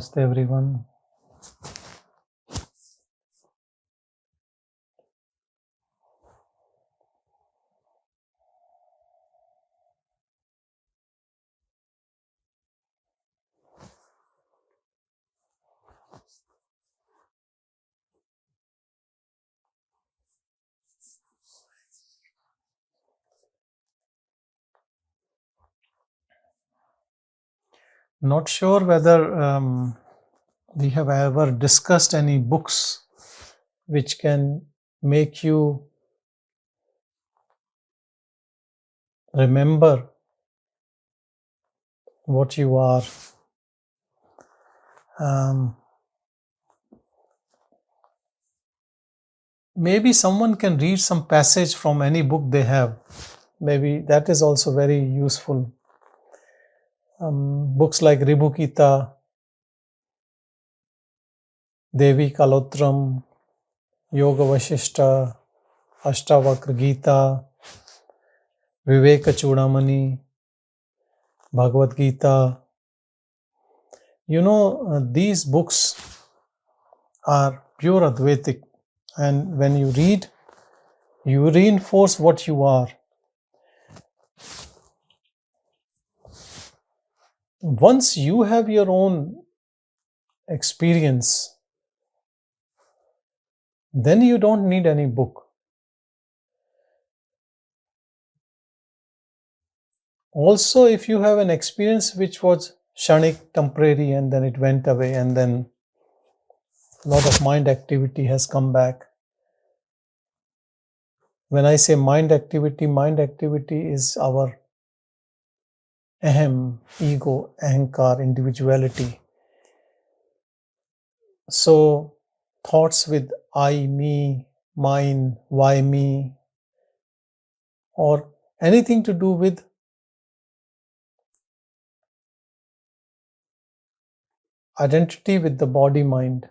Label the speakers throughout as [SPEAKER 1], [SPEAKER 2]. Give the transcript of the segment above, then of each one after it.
[SPEAKER 1] Namaste everyone. Not sure whether we have ever discussed any books which can make you remember what you are. Maybe someone can read some passage from any book they have. Maybe that is also very useful. Books like Ribukita, Devi Kalotram, Yoga Vashishta, Ashtavakra Gita, Viveka Chudamani, Bhagavad Gita. These books are pure Advaitic, and when you read, you reinforce what you are. Once you have your own experience, then you don't need any book. Also, if you have an experience which was kshanik, temporary, and then it went away, and then a lot of mind activity has come back. When I say mind activity is our ahem, ego, ahankar, individuality. So, thoughts with I, me, mine, why me, or anything to do with identity with the body mind.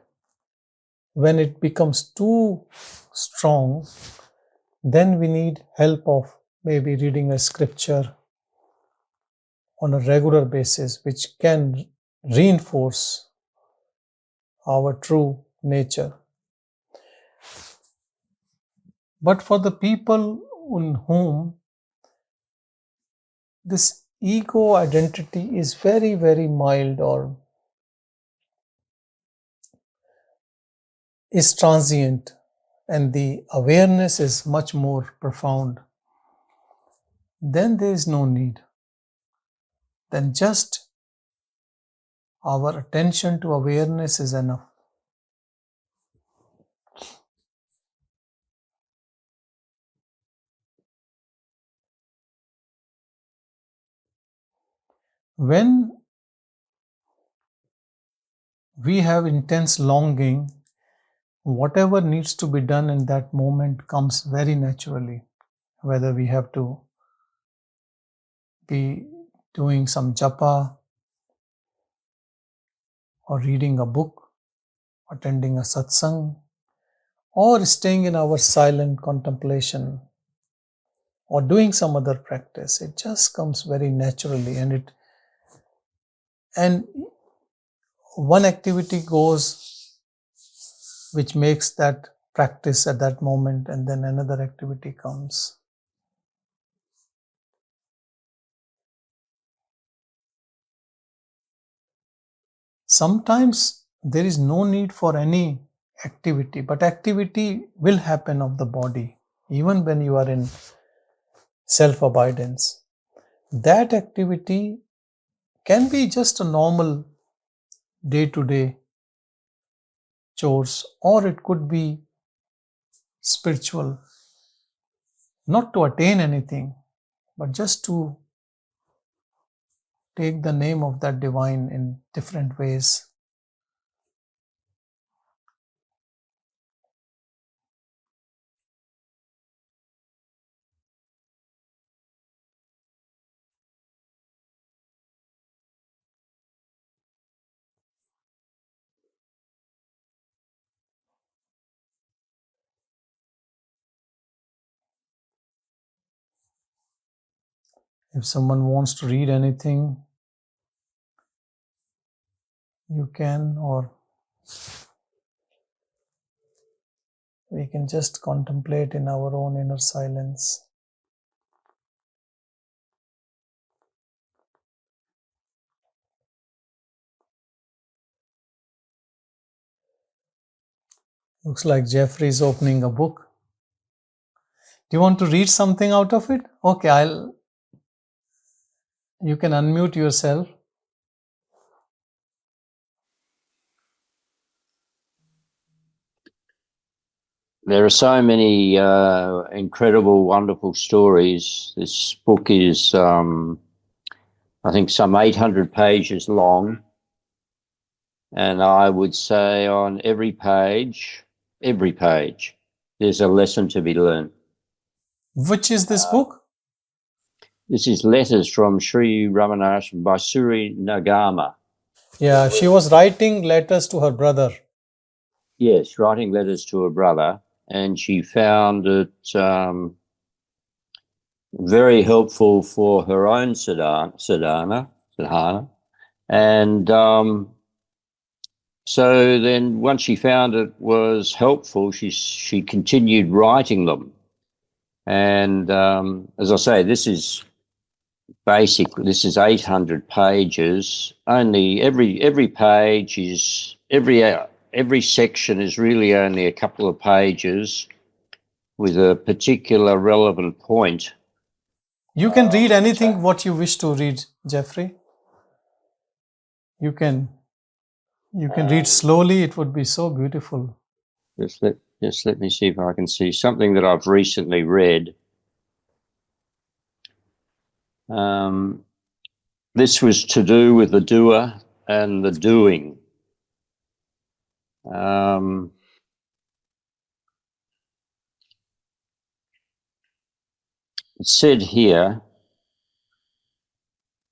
[SPEAKER 1] When it becomes too strong, then we need help of maybe reading a scripture on a regular basis, which can reinforce our true nature. But for the people in whom this ego identity is very, very mild or is transient, and the awareness is much more profound, then there is no need. Then just our attention to awareness is enough. When we have intense longing, whatever needs to be done in that moment comes very naturally. Whether we have to be doing some japa, or reading a book, attending a satsang, or staying in our silent contemplation, or doing some other practice, it just comes very naturally, and one activity goes which makes that practice at that moment, and then another activity comes. Sometimes there is no need for any activity, but activity will happen of the body, even when you are in self-abidance. That activity can be just a normal day-to-day chores, or it could be spiritual, not to attain anything, but just to take the name of that divine in different ways. If someone wants to read anything, you can, or we can just contemplate in our own inner silence. Looks like Jeffrey is opening a book. Do you want to read something out of it? Okay, you can unmute yourself.
[SPEAKER 2] There are so many incredible, wonderful stories. This book is, I think, some 800 pages long. And I would say on every page, there's a lesson to be learned.
[SPEAKER 1] Which is this book?
[SPEAKER 2] This is Letters from Sri Ramana by Suri Nagama.
[SPEAKER 1] Yeah, she was writing letters to her brother.
[SPEAKER 2] Yes, writing letters to her brother. And she found it very helpful for her own sadhana. And so then once she found it was helpful, she continued writing them. And as I say, this is 800 pages. Only every page is, every section is really only a couple of pages with a particular relevant point.
[SPEAKER 1] You can read anything what you wish to read, Jeffrey. You can read slowly. It would be so beautiful.
[SPEAKER 2] Just let me see if I can see something that I've recently read. This was to do with the doer and the doing. It said here,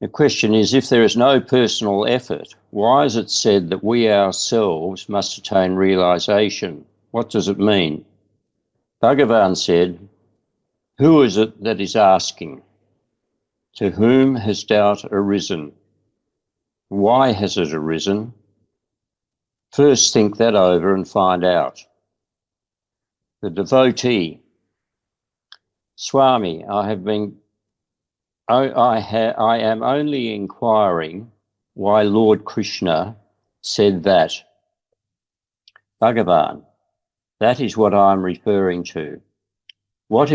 [SPEAKER 2] the question is, if there is no personal effort, why is it said that we ourselves must attain realization? What does it mean? Bhagavan said, who is it that is asking? To whom has doubt arisen? Why has it arisen? First think that over and find out. The devotee, Swami, I am only inquiring why Lord Krishna said that. Bhagavan, that is what I am referring to. What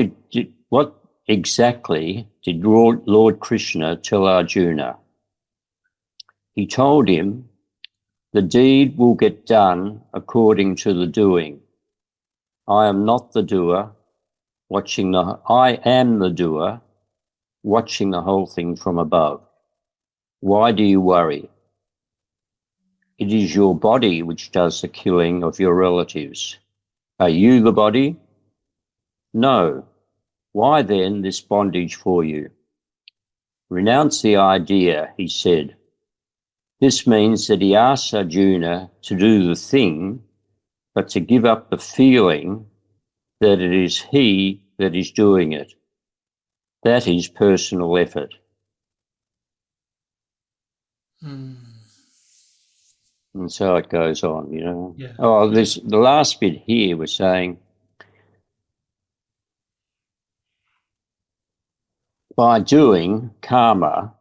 [SPEAKER 2] exactly did Lord Krishna tell Arjuna? He told him, the deed will get done according to the doing. I am not the doer, I am the doer, watching the whole thing from above. Why do you worry? It is your body which does the killing of your relatives. Are you the body? No. Why then this bondage for you? Renounce the idea, he said. This means that he asks Arjuna to do the thing, but to give up the feeling that it is he that is doing it. That is personal effort. And so it goes on, you know.
[SPEAKER 1] Yeah.
[SPEAKER 2] Oh, the last bit here was saying, by doing karma,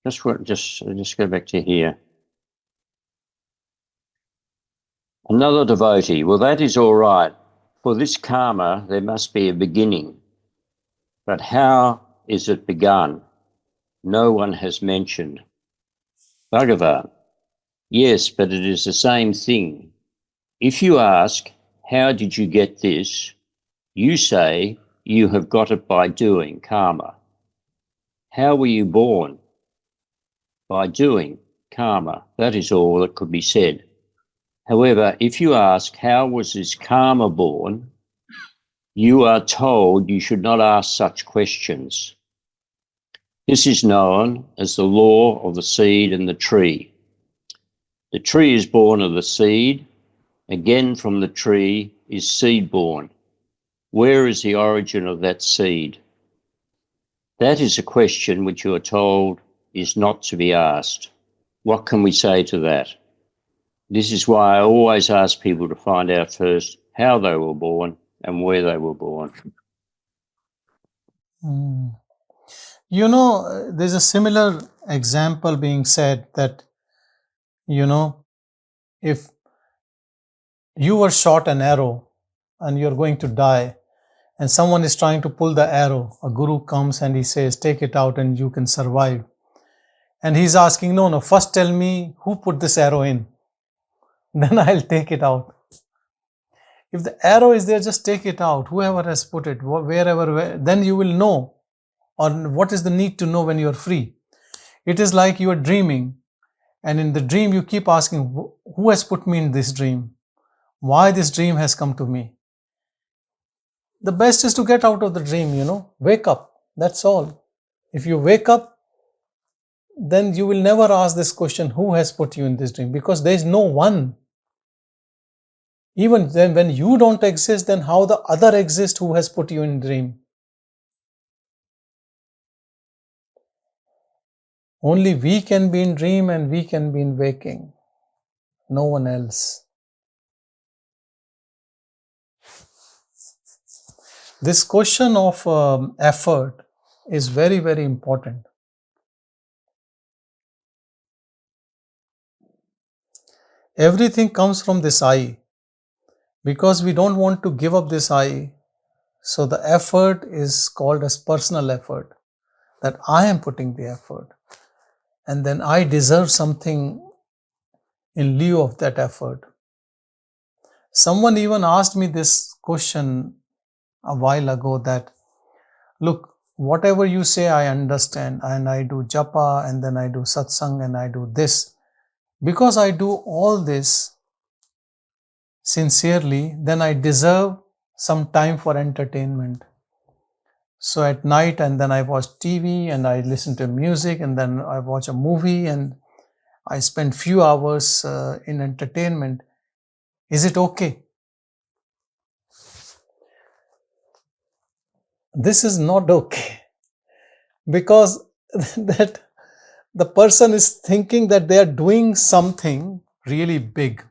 [SPEAKER 2] just go back to here. Another devotee, well, that is all right. For this karma, there must be a beginning. But how is it begun? No one has mentioned. Bhagavan, yes, but it is the same thing. If you ask, how did you get this? You say, you have got it by doing karma. How were you born? By doing karma. That is all that could be said. However, if you ask, how was this karma born? You are told you should not ask such questions. This is known as the law of the seed and the tree. The tree is born of the seed. Again, from the tree is seed born. Where is the origin of that seed? That is a question which you are told is not to be asked. What can we say to that? This is why I always ask people to find out first how they were born and where they were born.
[SPEAKER 1] You know, there's a similar example being said that, you know, if you were shot an arrow and you're going to die, and someone is trying to pull the arrow, a guru comes and he says, take it out and you can survive. And he's asking, no, first tell me who put this arrow in. Then I'll take it out. If the arrow is there, just take it out. Whoever has put it, wherever, then you will know. Or what is the need to know when you are free? It is like you are dreaming. And in the dream, you keep asking, who has put me in this dream? Why this dream has come to me? The best is to get out of the dream, wake up. That's all. If you wake up, then you will never ask this question, who has put you in this dream? Because there is no one. Even then, when you don't exist, then how the other exists who has put you in dream? Only we can be in dream and we can be in waking. No one else. This question of effort is very, very important. Everything comes from this I. Because we don't want to give up this I, so the effort is called as personal effort, that I am putting the effort. And then I deserve something in lieu of that effort. Someone even asked me this question a while ago that, look, whatever you say I understand, and I do japa and then I do satsang and I do this. Because I do all this sincerely, then I deserve some time for entertainment. So at night, and then I watch TV and I listen to music and then I watch a movie and I spend few hours in entertainment. Is it okay? This is not okay, because that the person is thinking that they are doing something really big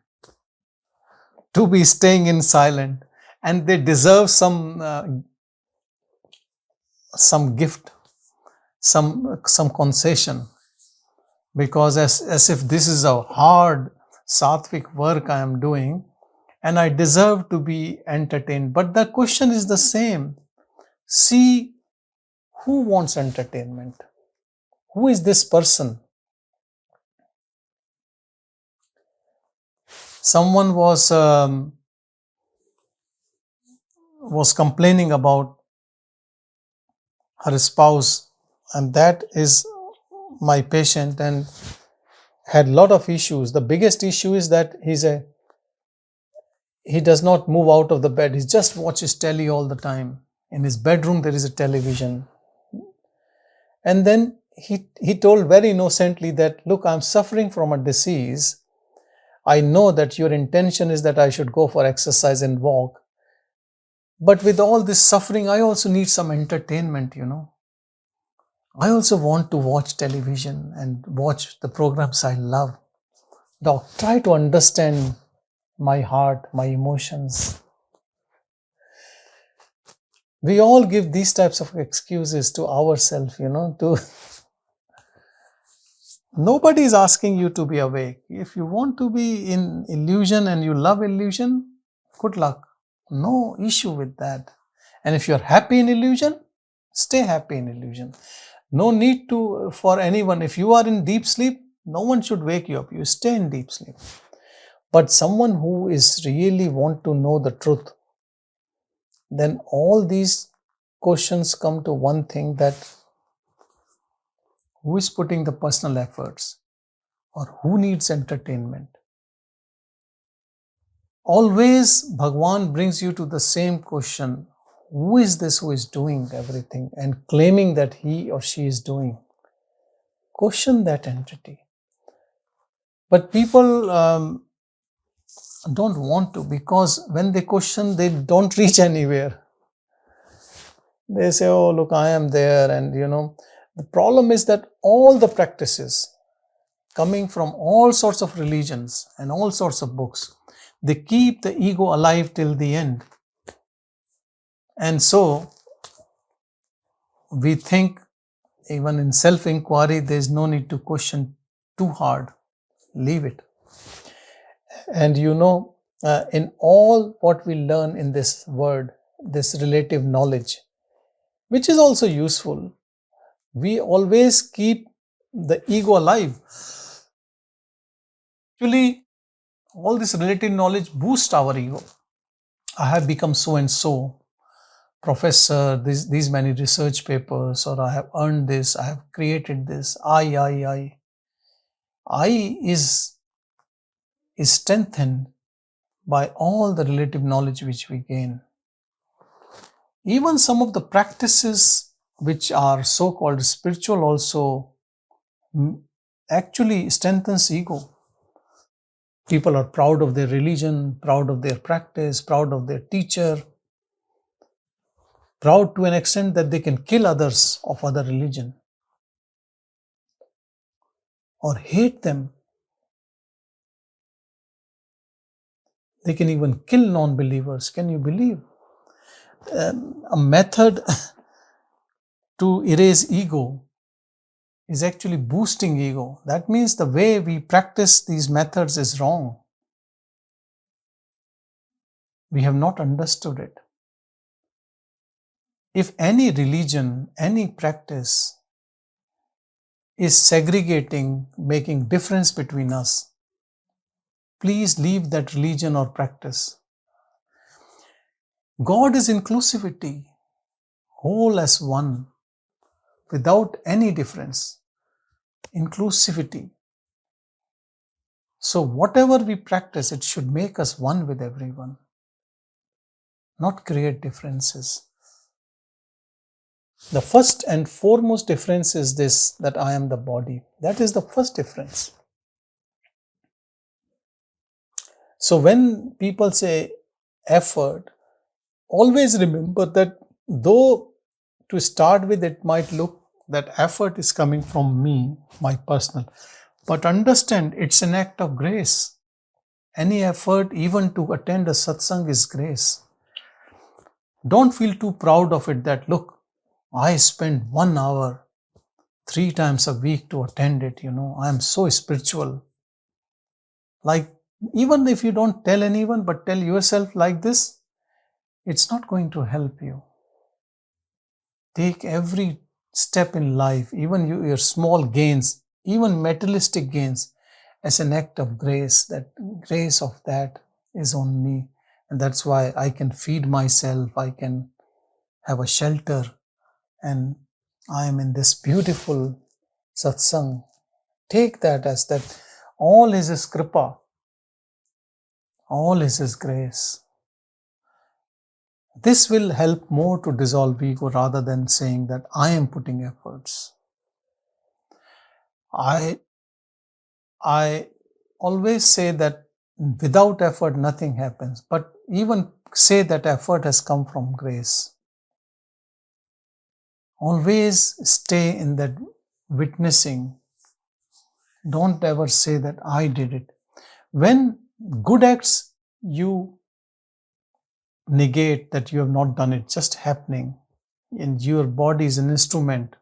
[SPEAKER 1] to be staying in silent, and they deserve some gift, some concession, because as if this is a hard sattvic work I am doing and I deserve to be entertained. But the question is the same. See, who wants entertainment? Who is this person? Someone was complaining about her spouse, and that is my patient, and had a lot of issues. The biggest issue is that he does not move out of the bed. He just watches telly all the time. In his bedroom there is a television. And then he told very innocently that, look, I'm suffering from a disease. I know that your intention is that I should go for exercise and walk. But with all this suffering, I also need some entertainment, I also want to watch television and watch the programs I love. Doc, try to understand my heart, my emotions. We all give these types of excuses to ourselves, Nobody is asking you to be awake. If you want to be in illusion and you love illusion, good luck. No issue with that. And if you're happy in illusion, stay happy in illusion. No need for anyone. If you are in deep sleep, no one should wake you up. You stay in deep sleep. But someone who is really want to know the truth, then all these questions come to one thing, that who is putting the personal efforts, or who needs entertainment? Always Bhagavan brings you to the same question. Who is this who is doing everything and claiming that he or she is doing? Question that entity. But people don't want to, because when they question, they don't reach anywhere. They say, oh, look, I am there, and The problem is that all the practices coming from all sorts of religions and all sorts of books, they keep the ego alive till the end. And so we think even in self-inquiry, there is no need to question too hard. Leave it. And in all what we learn in this word, this relative knowledge, which is also useful, we always keep the ego alive. Actually, all this relative knowledge boosts our ego. I have become so and so professor, these many research papers, or I have earned this, I have created this. I is strengthened by all the relative knowledge which we gain. Even some of the practices which are so-called spiritual also actually strengthens ego. People are proud of their religion, proud of their practice, proud of their teacher, proud to an extent that they can kill others of other religion or hate them. They can even kill non-believers. Can you believe? A method to erase ego is actually boosting ego. That means the way we practice these methods is wrong. We have not understood it. If any religion, any practice is segregating, making difference between us, please leave that religion or practice. God is inclusivity, whole as one, without any difference. Inclusivity. So whatever we practice, it should make us one with everyone, not create differences. The first and foremost difference is this, that I am the body. That is the first difference. So when people say effort, always remember that though to start with it might look that effort is coming from me, my personal, but understand it's an act of grace. Any effort even to attend a satsang is grace. Don't feel too proud of it that, look, I spend 1 hour 3 times a week to attend it, I am so spiritual. Like, even if you don't tell anyone, but tell yourself like this, it's not going to help you. Take every step in life, even your small gains, even materialistic gains, as an act of grace. That grace of that is on me. And that's why I can feed myself, I can have a shelter, and I am in this beautiful satsang. Take that as that all is His kripa, all is His grace. This will help more to dissolve ego rather than saying that I am putting efforts. I always say that without effort nothing happens, but even say that effort has come from grace. Always stay in that witnessing. Don't ever say that I did it. When good acts you negate that you have not done it, just happening, and your body is an instrument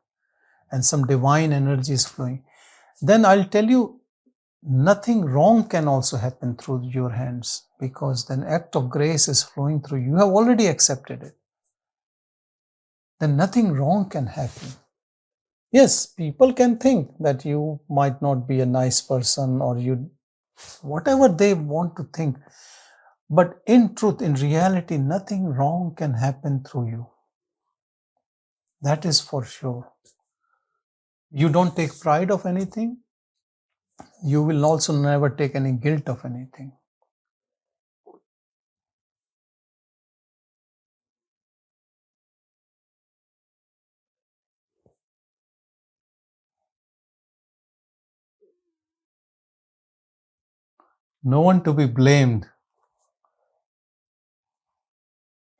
[SPEAKER 1] and some divine energy is flowing, then I'll tell you, nothing wrong can also happen through your hands, because then act of grace is flowing through. You have already accepted it. Then nothing wrong can happen. Yes, people can think that you might not be a nice person, or you, whatever they want to think. But in truth, in reality, nothing wrong can happen through you. That is for sure. You don't take pride of anything. You will also never take any guilt of anything. No one to be blamed.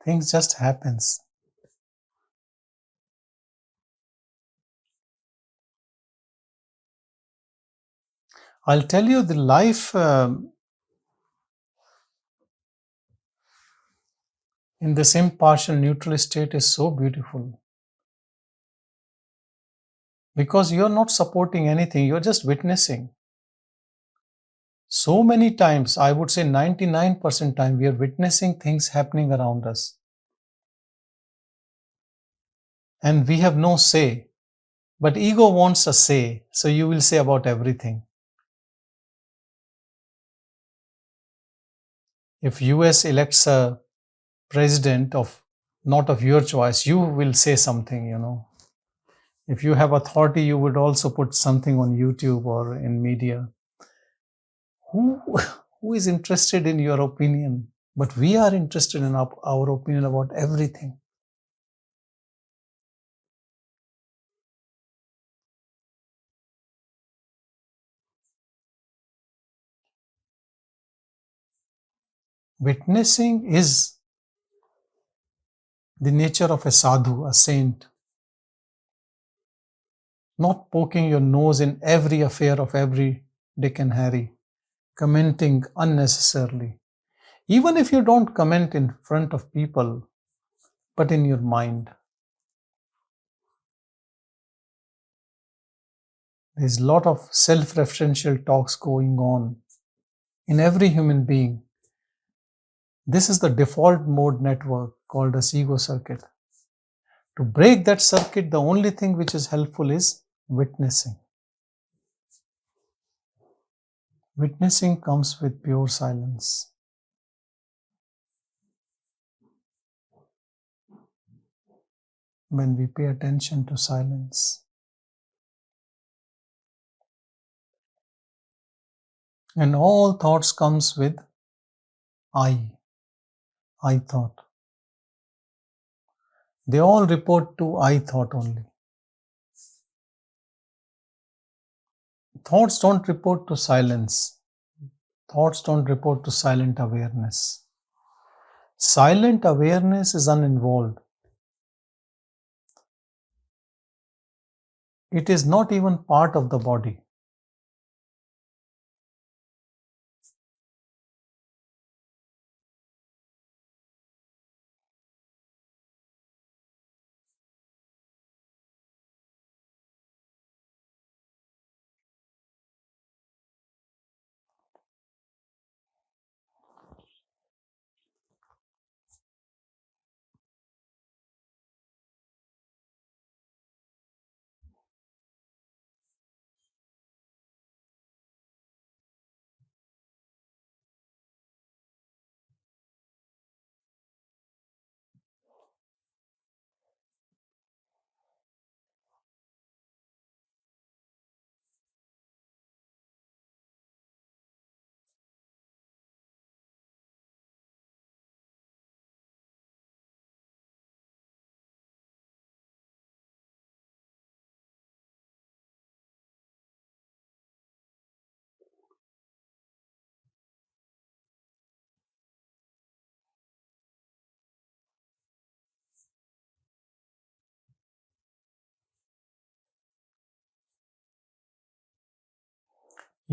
[SPEAKER 1] Things just happens. I'll tell you, the life in this impartial neutral state is so beautiful, because you're not supporting anything, you're just witnessing. So many times, I would say 99% time, we are witnessing things happening around us. And we have no say. But ego wants a say, so you will say about everything. If US elects a president not of your choice, you will say something. If you have authority, you would also put something on YouTube or in media. Who is interested in your opinion? But we are interested in our opinion about everything. Witnessing is the nature of a sadhu, a saint. Not poking your nose in every affair of every Dick and Harry, commenting unnecessarily. Even if you don't comment in front of people, but in your mind. There's a lot of self-referential talks going on in every human being. This is the default mode network called as ego circuit. To break that circuit, the only thing which is helpful is witnessing. Witnessing comes with pure silence. When we pay attention to silence. And all thoughts comes with I thought. They all report to I thought only. Thoughts don't report to silence. Thoughts don't report to silent awareness. Silent awareness is uninvolved. It is not even part of the body.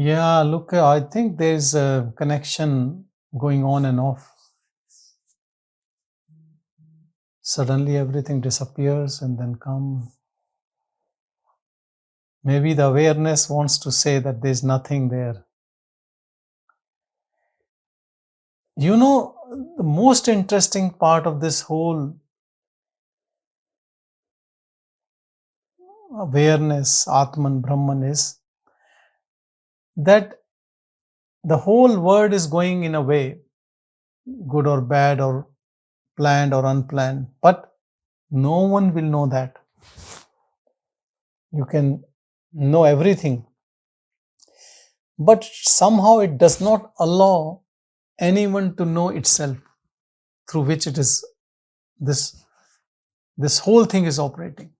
[SPEAKER 1] Yeah, look, I think there's a connection going on and off. Suddenly everything disappears and then come. Maybe the awareness wants to say that there's nothing there. The most interesting part of this whole awareness, Atman, Brahman, is that the whole world is going in a way, good or bad or planned or unplanned, but no one will know that. You can know everything, but somehow it does not allow anyone to know itself, through which it is this whole thing is operating.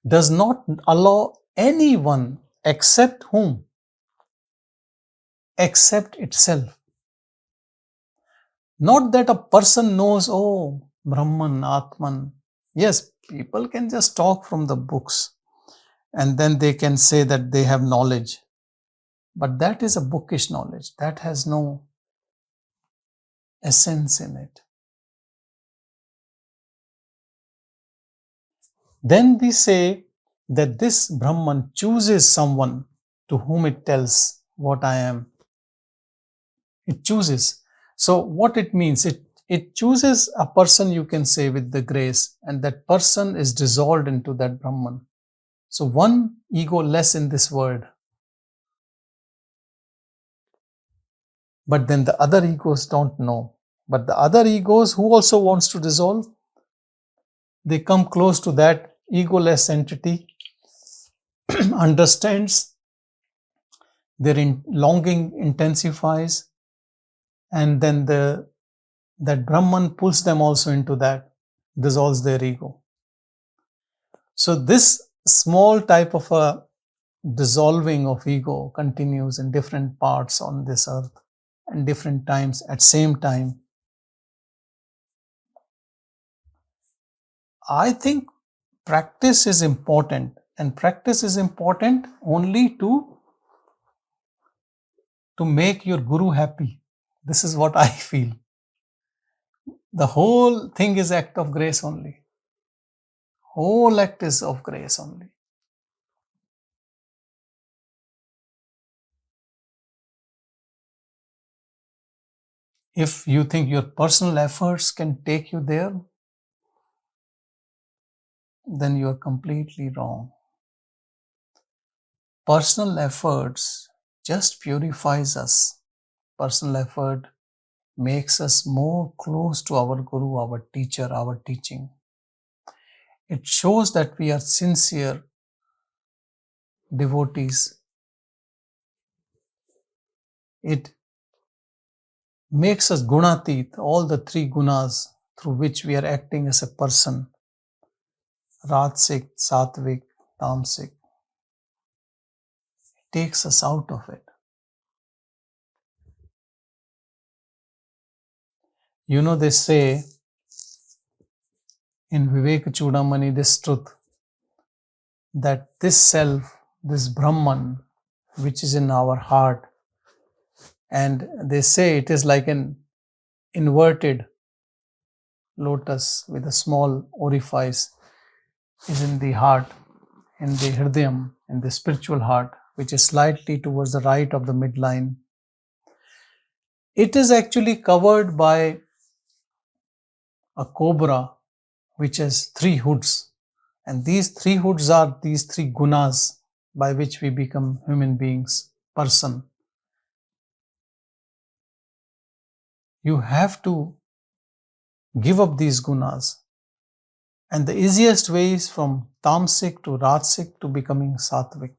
[SPEAKER 1] Does not allow anyone except whom? Except itself. Not that a person knows, oh, Brahman, Atman. Yes, people can just talk from the books and then they can say that they have knowledge. But that is a bookish knowledge. That has no essence in it. Then we say that this Brahman chooses someone to whom it tells what I am. It chooses. So what it means, it chooses a person, you can say, with the grace, and that person is dissolved into that Brahman. So one ego less in this world. But then the other egos don't know. But the other egos who also wants to dissolve, they come close to that egoless entity, understands, their longing intensifies, and then that Brahman pulls them also into that, dissolves their ego. So this small type of a dissolving of ego continues in different parts on this earth and different times at same time. I think practice is important, and practice is important only to make your guru happy. This is what I feel. The whole thing is act of grace only. Whole act is of grace only. If you think your personal efforts can take you there, then you are completely wrong. Personal efforts just purifies us. Personal effort makes us more close to our guru, our teacher, our teaching. It shows that we are sincere devotees. It makes us Gunatita, all the three gunas through which we are acting as a person. Rajasic, Satvik, Tamasic. It takes us out of it. You know, they say in Vivek Chudamani this truth, that this self, this Brahman, which is in our heart, and they say it is like an inverted lotus with a small orifice, is in the heart, in the hridayam, in the spiritual heart, which is slightly towards the right of the midline. It is actually covered by a cobra which has three hoods, and these three hoods are these three gunas by which we become human beings, person. You have to give up these gunas, and the easiest way is from tamasic to rajasic to becoming sattvic.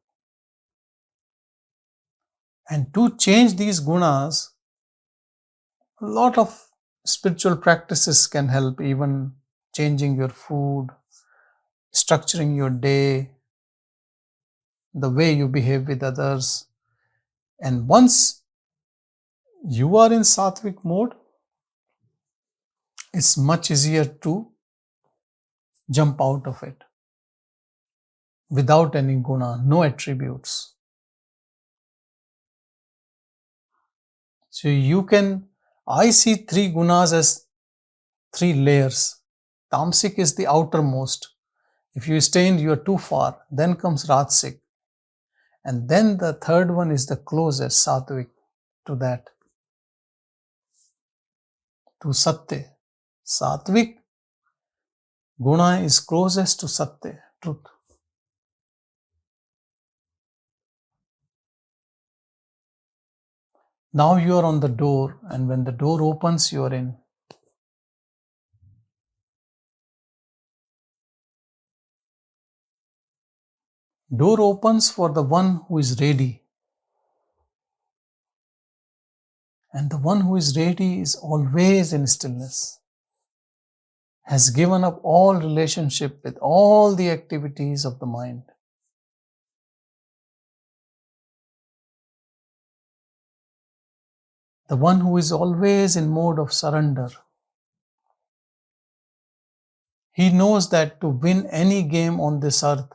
[SPEAKER 1] And to change these gunas, a lot of spiritual practices can help, even changing your food, structuring your day, the way you behave with others. And once you are in sattvic mode, it's much easier to jump out of it without any guna, no attributes. So I see three gunas as three layers. Tamasic is the outermost. If you stay in, you are too far. Then comes Rajasic. And then the third one is the closest, Sattvic, to that, to Satya. Sattvic guna is closest to Satya, truth. Now you are on the door, and when the door opens, you are in. Door opens for the one who is ready. And the one who is ready is always in stillness, has given up all relationship with all the activities of the mind. The one who is always in mode of surrender. He knows that to win any game on this earth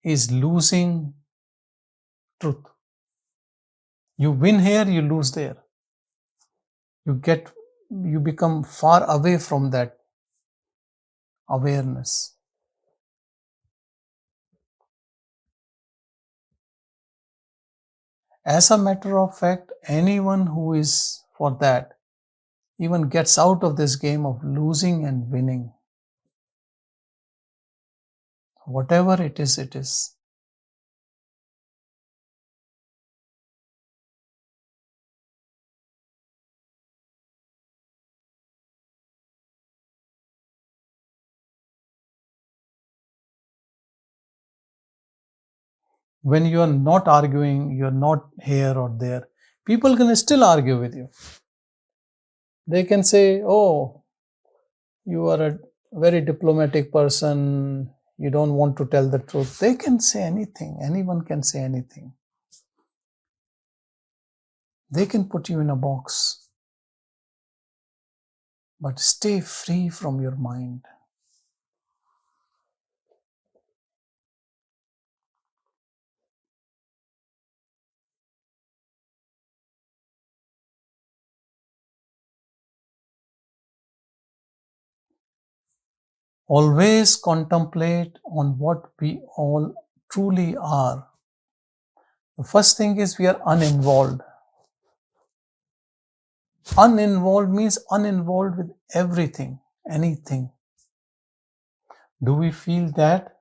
[SPEAKER 1] is losing truth. You win here, you lose there. You become far away from that awareness. As a matter of fact, anyone who is for that even gets out of this game of losing and winning. Whatever it is, it is. When you are not arguing, you are not here or there, people can still argue with you. They can say, oh, you are a very diplomatic person, you don't want to tell the truth. They can say anything, anyone can say anything. They can put you in a box, but stay free from your mind. Always contemplate on what we all truly are. The first thing is we are uninvolved. Uninvolved means uninvolved with everything, anything. Do we feel that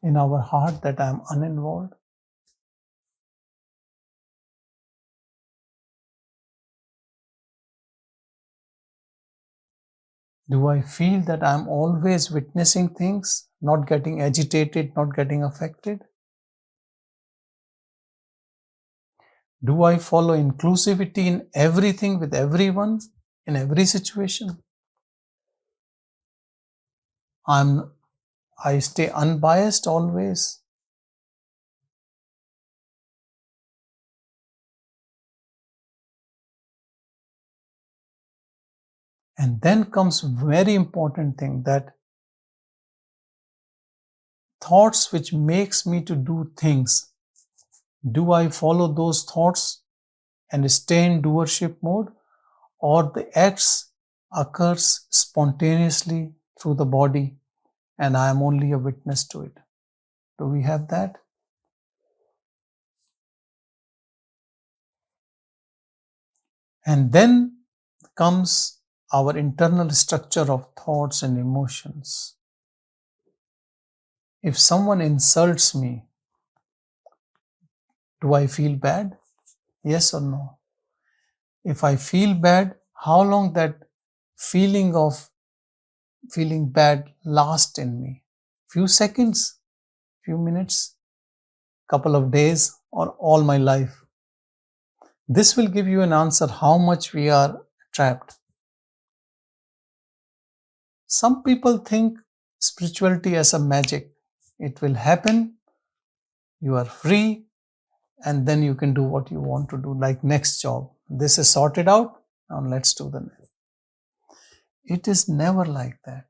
[SPEAKER 1] in our heart that I am uninvolved? Do I feel that I am always witnessing things, not getting agitated, not getting affected? Do I follow inclusivity in everything with everyone, in every situation? I stay unbiased always. And then comes very important thing, that thoughts which makes me to do things, do I follow those thoughts and stay in doership mode, or the acts occurs spontaneously through the body and I am only a witness to it? Do we have that? And then comes our internal structure of thoughts and emotions. If someone insults me, do I feel bad? Yes or no? If I feel bad, how long that feeling of feeling bad lasts in me? Few seconds, few minutes, couple of days, or all my life? This will give you an answer how much we are trapped. Some people think spirituality as a magic. It will happen, you are free, and then you can do what you want to do, like next job. This is sorted out, now let's do the next. It is never like that.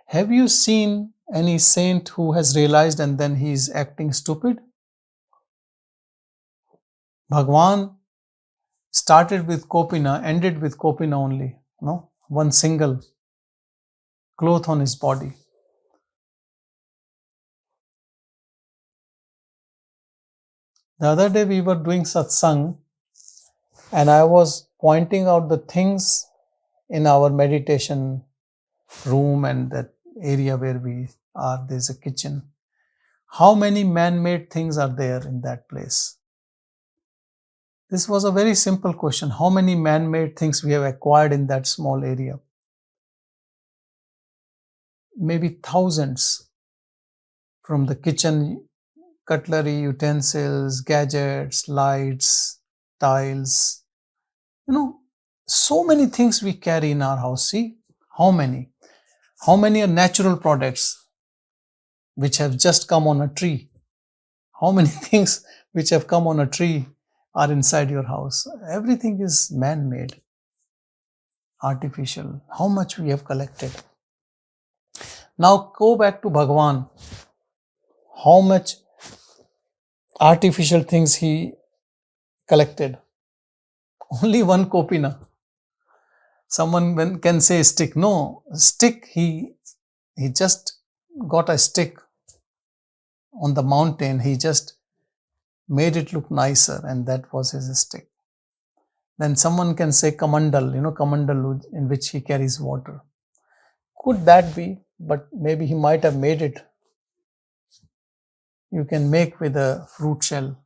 [SPEAKER 1] Have you seen any saint who has realized and then he is acting stupid? Bhagavan started with Kopina, ended with Kopina only. No, one single cloth on his body. The other day we were doing satsang and I was pointing out the things in our meditation room and that area where we are. There's a kitchen. How many man-made things are there in that place? This was a very simple question. How many man-made things we have acquired in that small area? Maybe thousands. From the kitchen, cutlery, utensils, gadgets, lights, tiles. So many things we carry in our house. See, how many? How many are natural products which have just come on a tree? How many things which have come on a tree are inside your house? Everything is man-made, artificial. How much we have collected. Now go back to Bhagavan. how much artificial things he collected. Only one kopina. Someone can say stick. No, stick, he just got a stick on the mountain. He just made it look nicer, and that was his stick. Then someone can say kamandal, kamandal in which he carries water. Could that be? But maybe he might have made it. You can make with a fruit shell.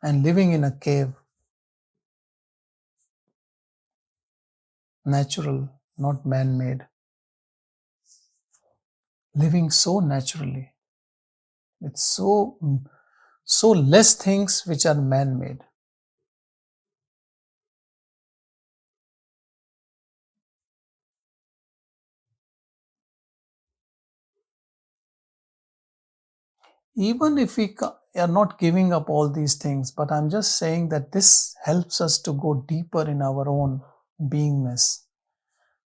[SPEAKER 1] And living in a cave, natural, not man-made. Living so naturally. It's so less things which are man-made. Even if we are not giving up all these things, but I'm just saying that this helps us to go deeper in our own beingness.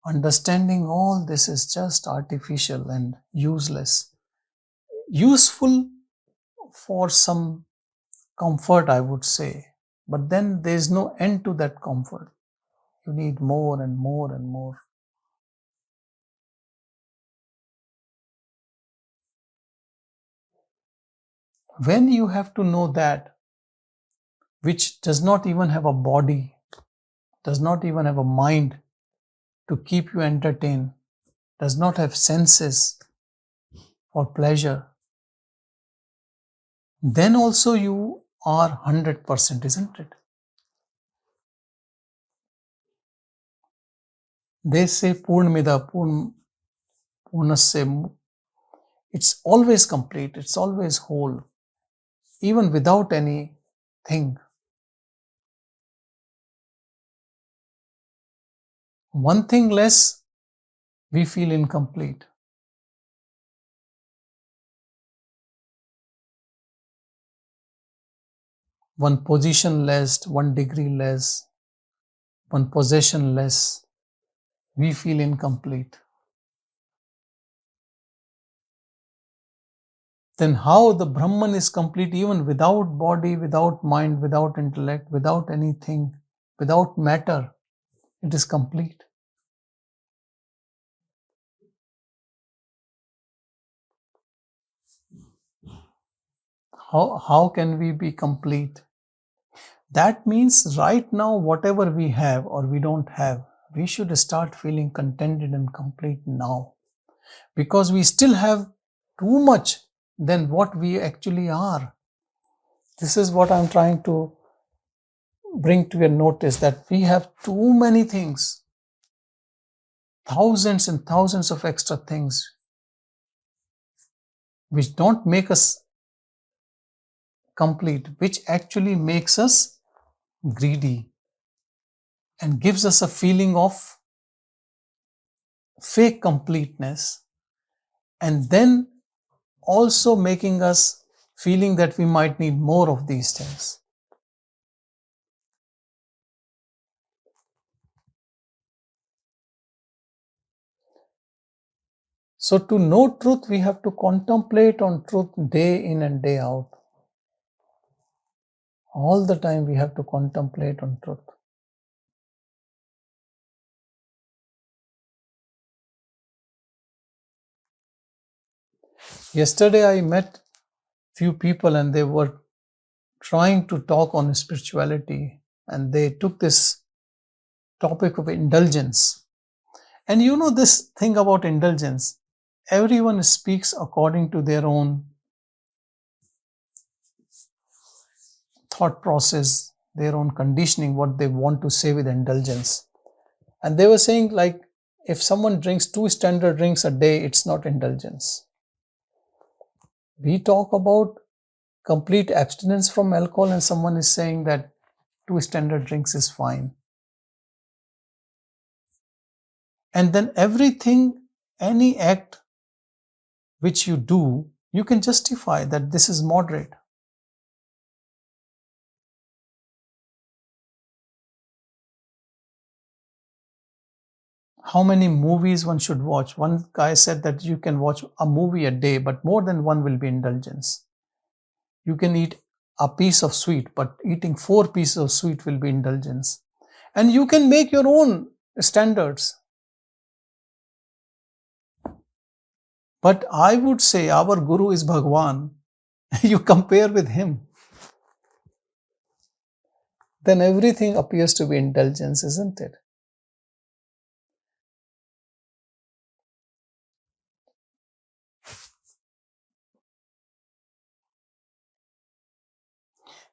[SPEAKER 1] Understanding all this is just artificial and useless. Useful for some comfort, I would say, but then there's no end to that comfort. You need more and more and more. When you have to know that, which does not even have a body, does not even have a mind to keep you entertained, does not have senses for pleasure, then also you are 100%, isn't it? They say Purnamida, Purnasya. It's always complete, it's always whole, even without anything. One thing less, we feel incomplete. One position less, 1 degree less, one possession less, we feel incomplete. Then how the Brahman is complete even without body, without mind, without intellect, without anything, without matter? It is complete. How can we be complete? That means right now, whatever we have or we don't have, we should start feeling contented and complete now. Because we still have too much than what we actually are. This is what I'm trying to bring to your notice, that we have too many things, thousands and thousands of extra things, which don't make us complete, which actually makes us greedy and gives us a feeling of fake completeness, and then also making us feeling that we might need more of these things. So to know truth, we have to contemplate on truth day in and day out. All the time we have to contemplate on truth. Yesterday I met few people and they were trying to talk on spirituality, and they took this topic of indulgence. And you know this thing about indulgence, everyone speaks according to their own thought process, their own conditioning, what they want to say with indulgence. And they were saying, like, if someone drinks 2 standard drinks a day, it's not indulgence. We talk about complete abstinence from alcohol, and someone is saying that 2 standard drinks is fine. And then everything, any act which you do, you can justify that this is moderate. how many movies one should watch. One guy said that you can watch a movie a day, but more than one will be indulgence. You can eat a piece of sweet, but eating 4 pieces of sweet will be indulgence. And you can make your own standards. But I would say our Guru is Bhagavan. You compare with him, then everything appears to be indulgence, isn't it?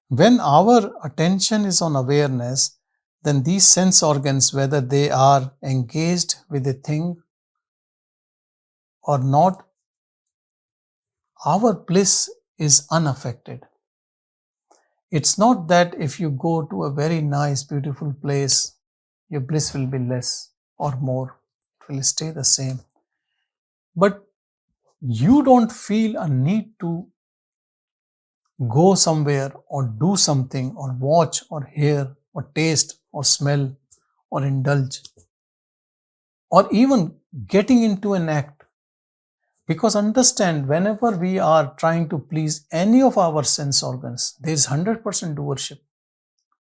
[SPEAKER 1] When our attention is on awareness, then these sense organs, whether they are engaged with a thing or not, our bliss is unaffected. It's not that if you go to a very nice, beautiful place, your bliss will be less or more. It will stay the same. But you don't feel a need to go somewhere or do something or watch or hear or taste or smell or indulge or even getting into an act. Because understand, whenever we are trying to please any of our sense organs, there is 100% doership.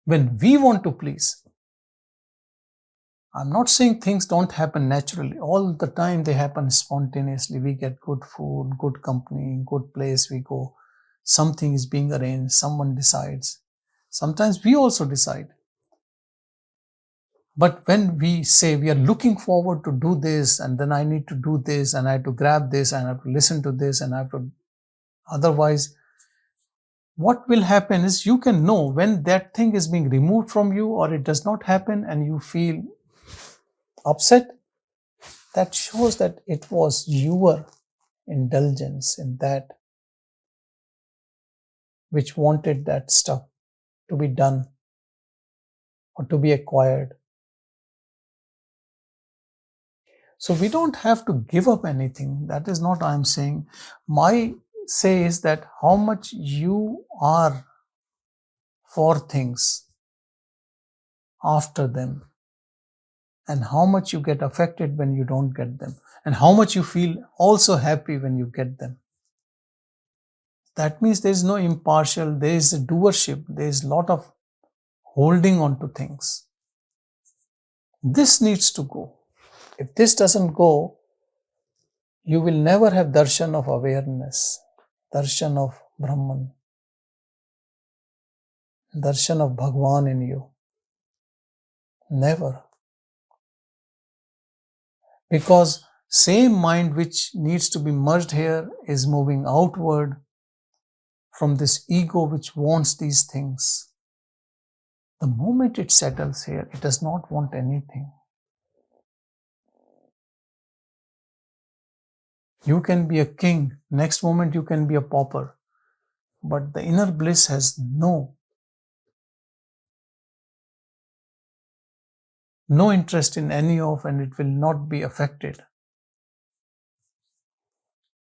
[SPEAKER 1] When we want to please, I'm not saying things don't happen naturally. All the time they happen spontaneously. We get good food, good company, good place we go. Something is being arranged, someone decides. Sometimes we also decide. But when we say we are looking forward to do this, and then I need to do this, and I have to grab this, and I have to listen to this, and I have to, otherwise, what will happen is you can know when that thing is being removed from you or it does not happen and you feel upset. That shows that it was your indulgence in that which wanted that stuff to be done or to be acquired. So we don't have to give up anything. That is not I'm saying. My say is that how much you are for things after them, and how much you get affected when you don't get them, and how much you feel also happy when you get them. That means there is no impartial, there is a doership, there is a lot of holding on to things. This needs to go. If this doesn't go, you will never have darshan of awareness, darshan of Brahman, darshan of Bhagavan in you. Never. Because same mind which needs to be merged here is moving outward from this ego which wants these things. The moment it settles here, it does not want anything. You can be a king, next moment you can be a pauper, but the inner bliss has no interest in any of, and it will not be affected.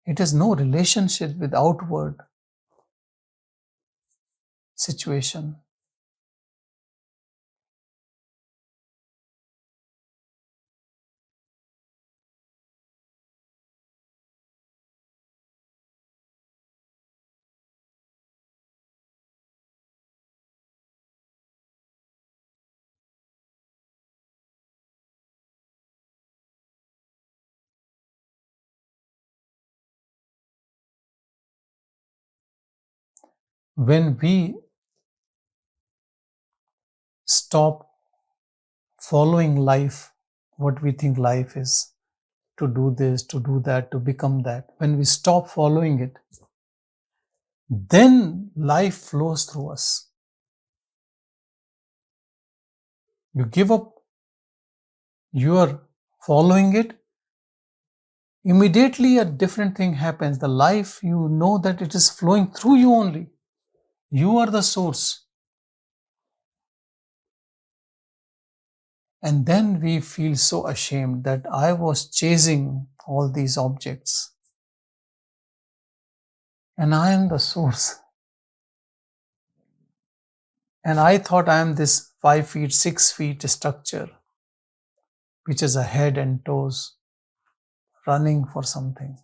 [SPEAKER 1] It has no relationship with outward situation. When we stop following life, what we think life is, to do this, to do that, to become that, when we stop following it, then life flows through us. You give up, you are following it, immediately a different thing happens. The life, you know that it is flowing through you only. You are the source. And then we feel so ashamed that I was chasing all these objects and I am the source. And I thought I am this 5 feet, 6 feet structure which is a head and toes running for something.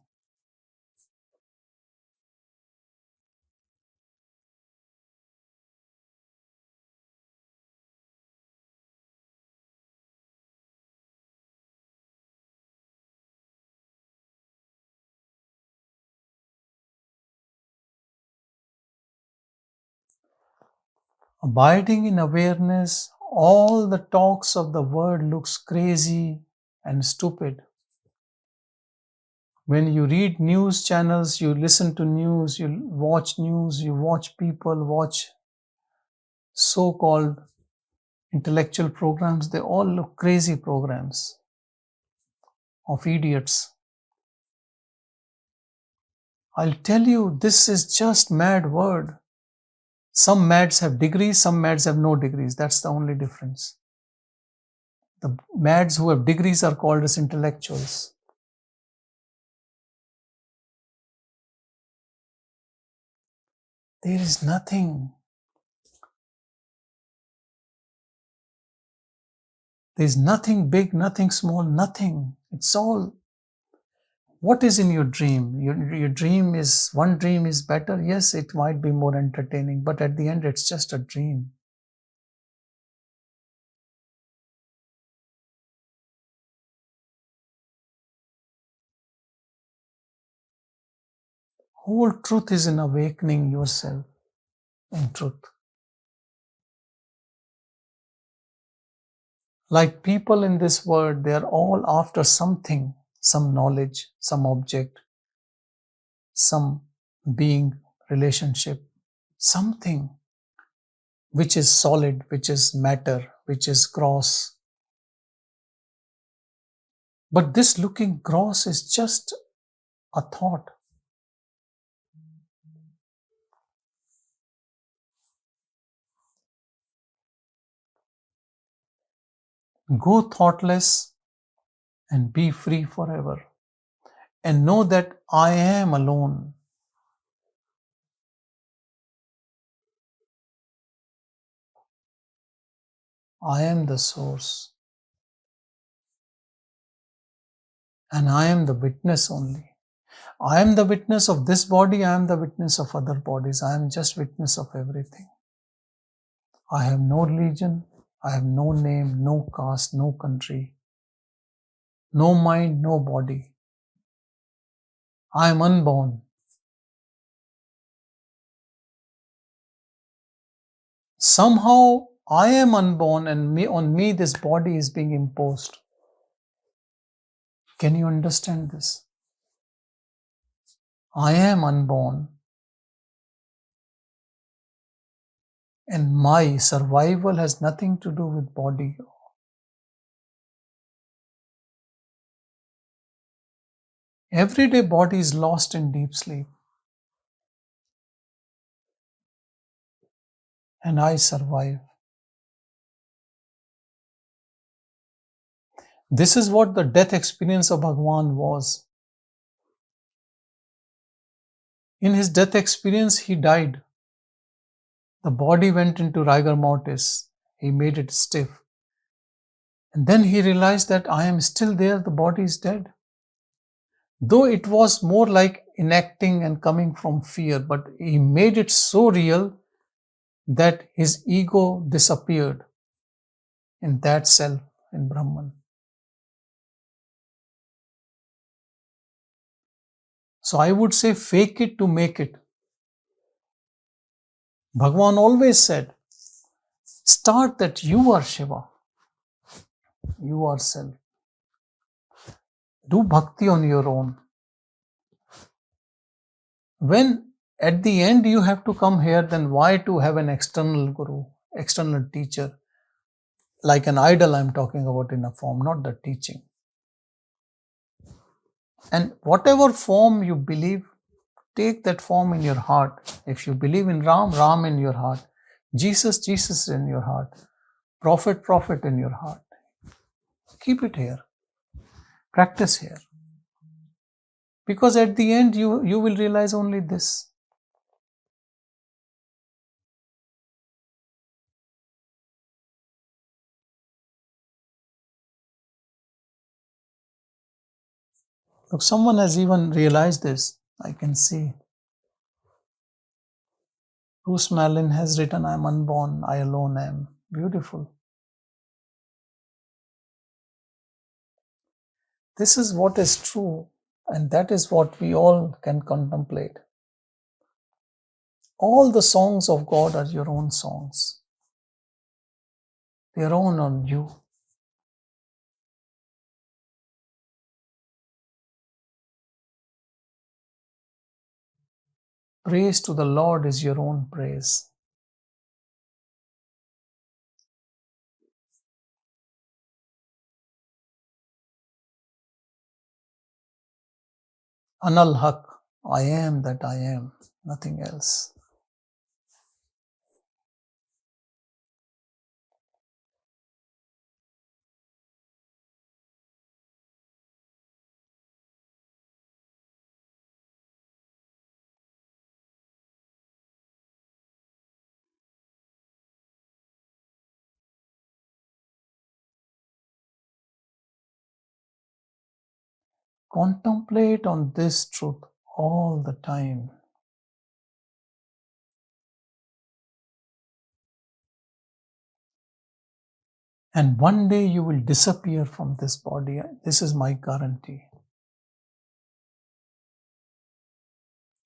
[SPEAKER 1] Abiding in awareness, all the talks of the world looks crazy and stupid. When you read news channels, you listen to news, you watch people, watch so-called intellectual programs, they all look crazy programs of idiots. I'll tell you, this is just mad word. Some mads have degrees, some mads have no degrees. That's the only difference. The mads who have degrees are called as intellectuals. There is nothing. There's nothing big, nothing small, nothing. It's all. What is in your dream? Your dream is, one dream is better. Yes, it might be more entertaining, but at the end, it's just a dream. Whole truth is in awakening yourself in truth. Like people in this world, they are all after something, some knowledge, some object, some being, relationship, something which is solid, which is matter, which is gross. But this looking gross is just a thought. Go thoughtless and be free forever. And know that I am alone. I am the source. And I am the witness only. I am the witness of this body, I am the witness of other bodies, I am just witness of everything. I have no religion, I have no name, no caste, no country, no mind, no body. I am unborn. Somehow I am unborn and on me this body is being imposed. Can you understand this? I am unborn. And my survival has nothing to do with body. Everyday body is lost in deep sleep. And I survive. This is what the death experience of Bhagavan was. In his death experience, he died. The body went into rigor mortis. He made it stiff. And then he realized that I am still there, the body is dead. Though it was more like enacting and coming from fear, but he made it so real that his ego disappeared in that self, in Brahman. So I would say fake it to make it. Bhagavan always said, start that you are Shiva. You are self. Do bhakti on your own. When at the end you have to come here, then why to have an external guru, external teacher? Like an idol I'm talking about in a form, not the teaching. And whatever form you believe, take that form in your heart. If you believe in Ram, Ram in your heart. Jesus, Jesus in your heart. Prophet, prophet in your heart. Keep it here. Practice here. Because at the end, you will realize only this. Look, someone has even realized this. I can see. Bruce Malin has written, I am unborn, I alone am. Beautiful. This is what is true, and that is what we all can contemplate. All the songs of God are your own songs. They are own on you. Praise to the Lord is your own praise. Anal Haq, I am that I am, nothing else. Contemplate on this truth all the time. And one day you will disappear from this body. This is my guarantee.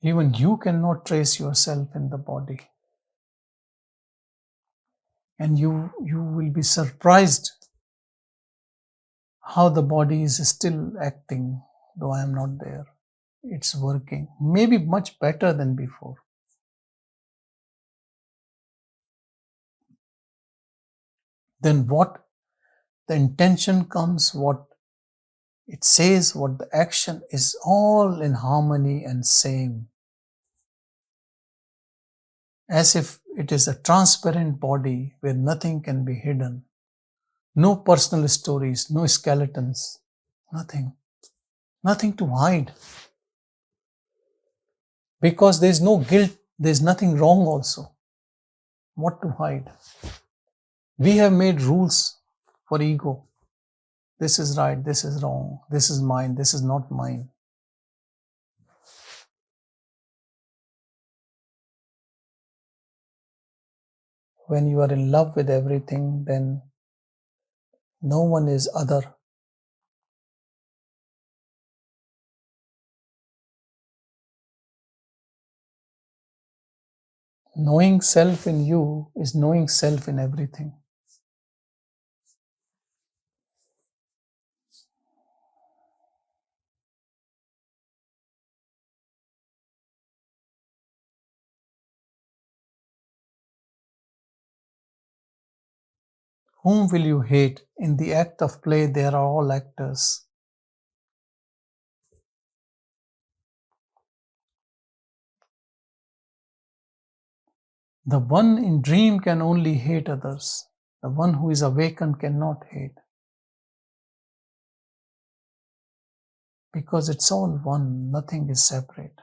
[SPEAKER 1] Even you cannot trace yourself in the body. And you will be surprised how the body is still acting, though I am not there. It's working, maybe much better than before. Then what the intention comes, what it says, what the action is, all in harmony and same. As if it is a transparent body where nothing can be hidden. No personal stories, no skeletons, nothing. Nothing to hide. Because there's no guilt, there's nothing wrong also. What to hide? We have made rules for ego. This is right, this is wrong, this is mine, this is not mine. When you are in love with everything, then no one is other. Knowing self in you is knowing self in everything. Whom will you hate? In the act of play, there are all actors. The one in dream can only hate others. The one who is awakened cannot hate. Because it's all one, nothing is separate.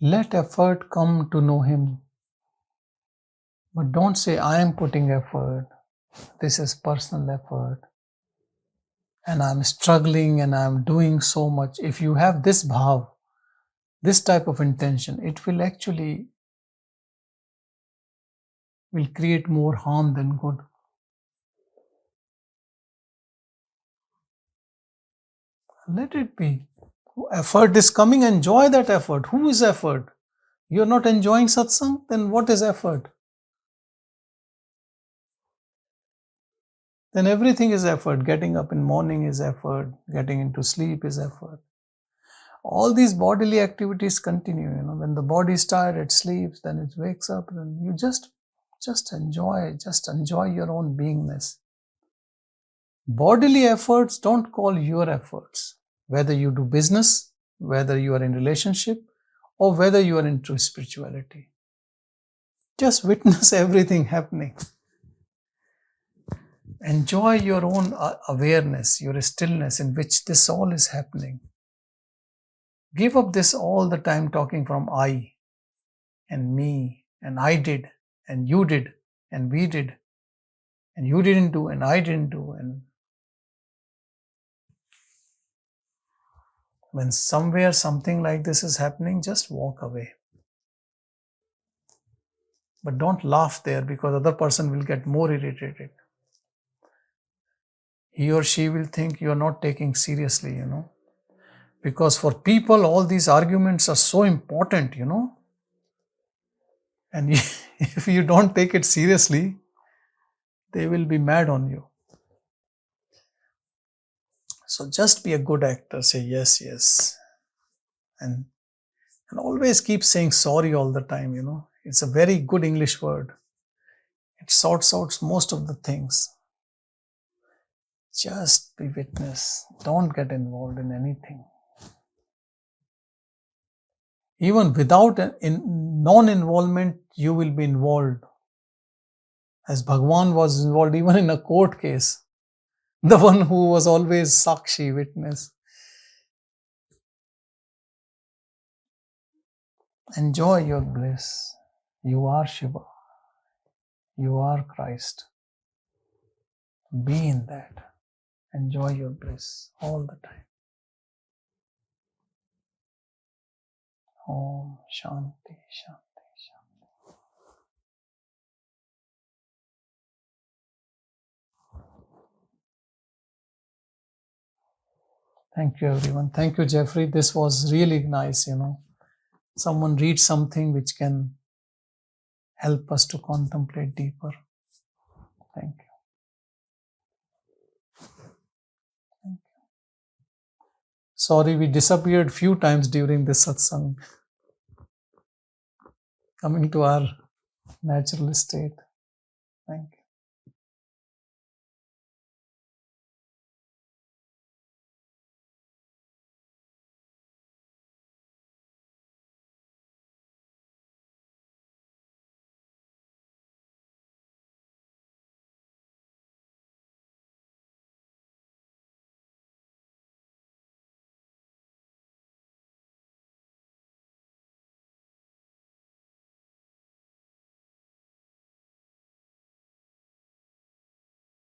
[SPEAKER 1] Let effort come to know him. But don't say, I am putting effort. This is personal effort. And I'm struggling and I'm doing so much. If you have this bhav, this type of intention, it will actually will create more harm than good. Let it be. Effort is coming, enjoy that effort. Who is effort? You're not enjoying satsang, then what is effort? Then everything is effort. Getting up in morning is effort. Getting into sleep is effort. All these bodily activities continue. When the body is tired, it sleeps, then it wakes up, and you just enjoy your own beingness. Bodily efforts don't call your efforts. Whether you do business, whether you are in relationship, or whether you are into spirituality. Just witness everything happening. Enjoy your own awareness, your stillness in which this all is happening. Give up this all the time talking from I and me and I did and you did and we did and you didn't do and I didn't do. And when somewhere something like this is happening, just walk away. But don't laugh there, because other person will get more irritated. He or she will think you're not taking seriously, Because for people, all these arguments are so important, And if you don't take it seriously, they will be mad on you. So just be a good actor. Say yes, yes. And always keep saying sorry all the time, It's a very good English word. It sorts out most of the things. Just be witness. Don't get involved in anything. Even without non-involvement, you will be involved. As Bhagavan was involved even in a court case. The one who was always Sakshi, witness. Enjoy your bliss. You are Shiva. You are Christ. Be in that. Enjoy your bliss all the time. Om Shanti, Shanti, Shanti. Thank you, everyone. Thank you, Jeffrey. This was really nice, Someone reads something which can help us to contemplate deeper. Thank you. Thank you. Sorry, we disappeared few times during this satsang. Coming to our natural state. Thank you.